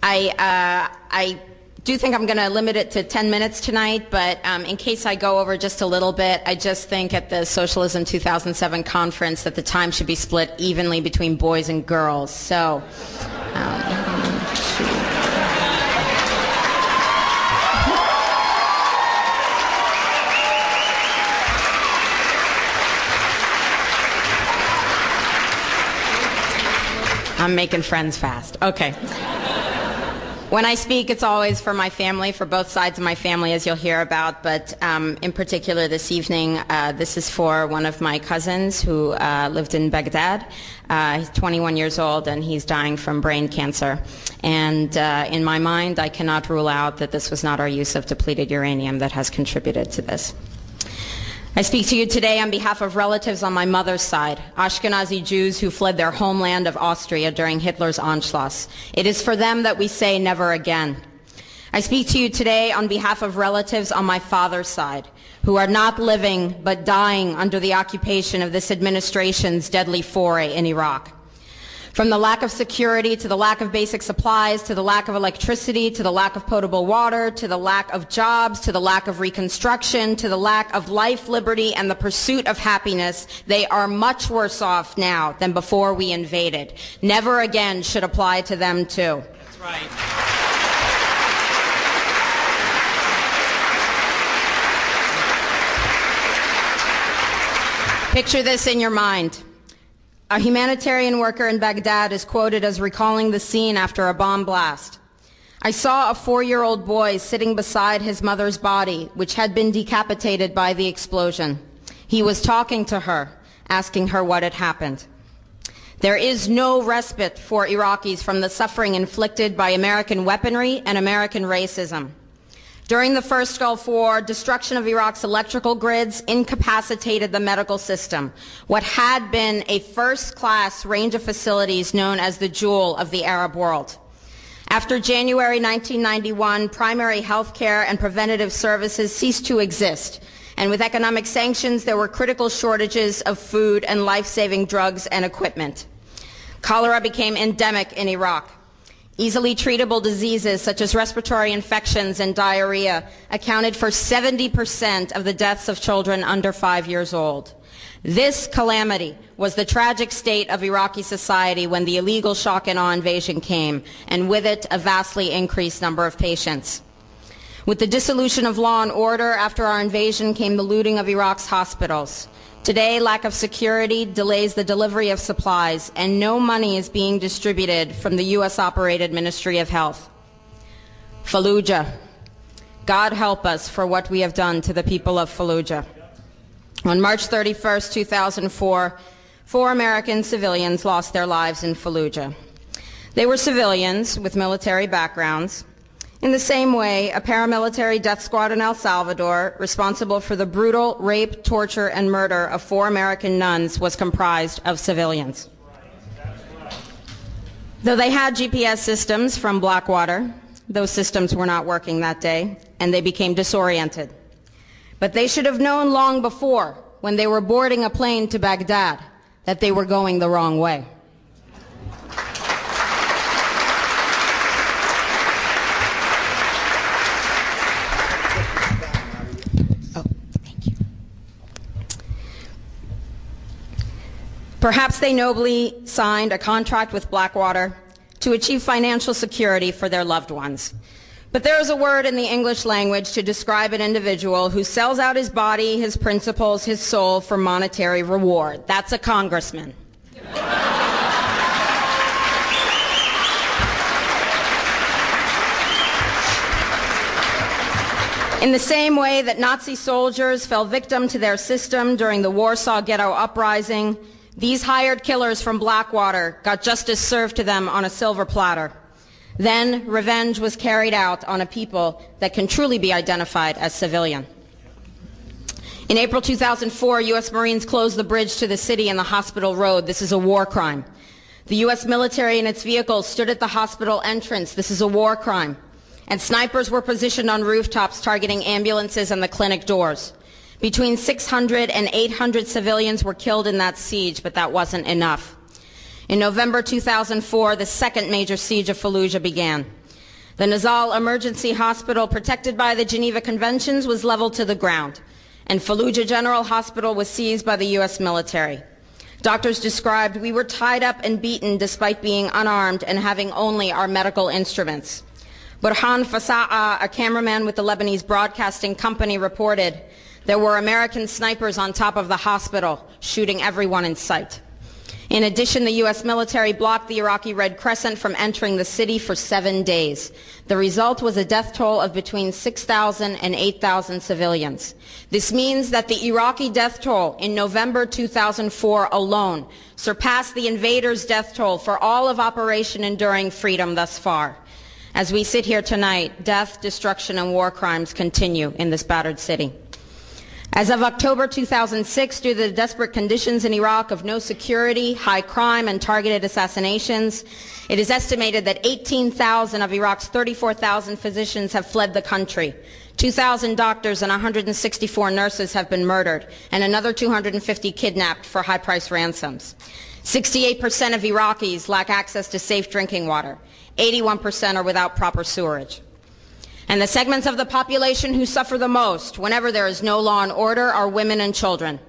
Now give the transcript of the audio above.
I do think I'm going to limit it to 10 minutes tonight, but in case I go over just a little bit, I just think at the Socialism 2007 conference that the time should be split evenly between boys and girls. So, I'm making friends fast. Okay. When I speak, it's always for my family, for both sides of my family, as you'll hear about, but in particular this evening, this is for one of my cousins who lived in Baghdad. He's 21 years old, and he's dying from brain cancer. And in my mind, I cannot rule out that this was not our use of depleted uranium that has contributed to this. I speak to you today on behalf of relatives on my mother's side, Ashkenazi Jews who fled their homeland of Austria during Hitler's Anschluss. It is for them that we say never again. I speak to you today on behalf of relatives on my father's side, who are not living but dying under the occupation of this administration's deadly foray in Iraq. From the lack of security, to the lack of basic supplies, to the lack of electricity, to the lack of potable water, to the lack of jobs, to the lack of reconstruction, to the lack of life, liberty, and the pursuit of happiness, they are much worse off now than before we invaded. Never again should apply to them too. That's right. Picture this in your mind. A humanitarian worker in Baghdad is quoted as recalling the scene after a bomb blast. I saw a 4-year-old boy sitting beside his mother's body, which had been decapitated by the explosion. He was talking to her, asking her what had happened. There is no respite for Iraqis from the suffering inflicted by American weaponry and American racism. During the first Gulf War, destruction of Iraq's electrical grids incapacitated the medical system, what had been a first-class range of facilities known as the jewel of the Arab world. After January 1991, primary health care and preventative services ceased to exist, and with economic sanctions, there were critical shortages of food and life-saving drugs and equipment. Cholera became endemic in Iraq. Easily treatable diseases such as respiratory infections and diarrhea accounted for 70% of the deaths of children under 5 years old. This calamity was the tragic state of Iraqi society when the illegal shock and awe invasion came, and with it a vastly increased number of patients. With the dissolution of law and order after our invasion came the looting of Iraq's hospitals. Today, lack of security delays the delivery of supplies, and no money is being distributed from the U.S.-operated Ministry of Health. Fallujah. God help us for what we have done to the people of Fallujah. On March 31st, 2004, 4 American civilians lost their lives in Fallujah. They were civilians with military backgrounds. In the same way, a paramilitary death squad in El Salvador, responsible for the brutal rape, torture, and murder of 4 American nuns, was comprised of civilians. Though they had GPS systems from Blackwater, those systems were not working that day, and they became disoriented. But they should have known long before, when they were boarding a plane to Baghdad, that they were going the wrong way. Perhaps they nobly signed a contract with Blackwater to achieve financial security for their loved ones. But there is a word in the English language to describe an individual who sells out his body, his principles, his soul for monetary reward. That's a congressman. In the same way that Nazi soldiers fell victim to their system during the Warsaw Ghetto Uprising, these hired killers from Blackwater got justice served to them on a silver platter. Then revenge was carried out on a people that can truly be identified as civilian. In April 2004, U.S. Marines closed the bridge to the city and the hospital road. This is a war crime. The U.S. military and its vehicles stood at the hospital entrance. This is a war crime. And snipers were positioned on rooftops targeting ambulances and the clinic doors. Between 600 and 800 civilians were killed in that siege, but that wasn't enough. In November 2004, the second major siege of Fallujah began. The Nizal Emergency Hospital, protected by the Geneva Conventions, was leveled to the ground, and Fallujah General Hospital was seized by the U.S. military. Doctors described, "We were tied up and beaten despite being unarmed and having only our medical instruments." Burhan Fasa'a, a cameraman with the Lebanese Broadcasting Company, reported, "There were American snipers on top of the hospital, shooting everyone in sight." In addition, the U.S. military blocked the Iraqi Red Crescent from entering the city for 7 days. The result was a death toll of between 6,000 and 8,000 civilians. This means that the Iraqi death toll in November 2004 alone surpassed the invaders' death toll for all of Operation Enduring Freedom thus far. As we sit here tonight, death, destruction, and war crimes continue in this battered city. As of October 2006, due to the desperate conditions in Iraq of no security, high crime, and targeted assassinations, it is estimated that 18,000 of Iraq's 34,000 physicians have fled the country. 2,000 doctors and 164 nurses have been murdered, and another 250 kidnapped for high-priced ransoms. 68% of Iraqis lack access to safe drinking water. 81% are without proper sewerage. And the segments of the population who suffer the most whenever there is no law and order are women and children.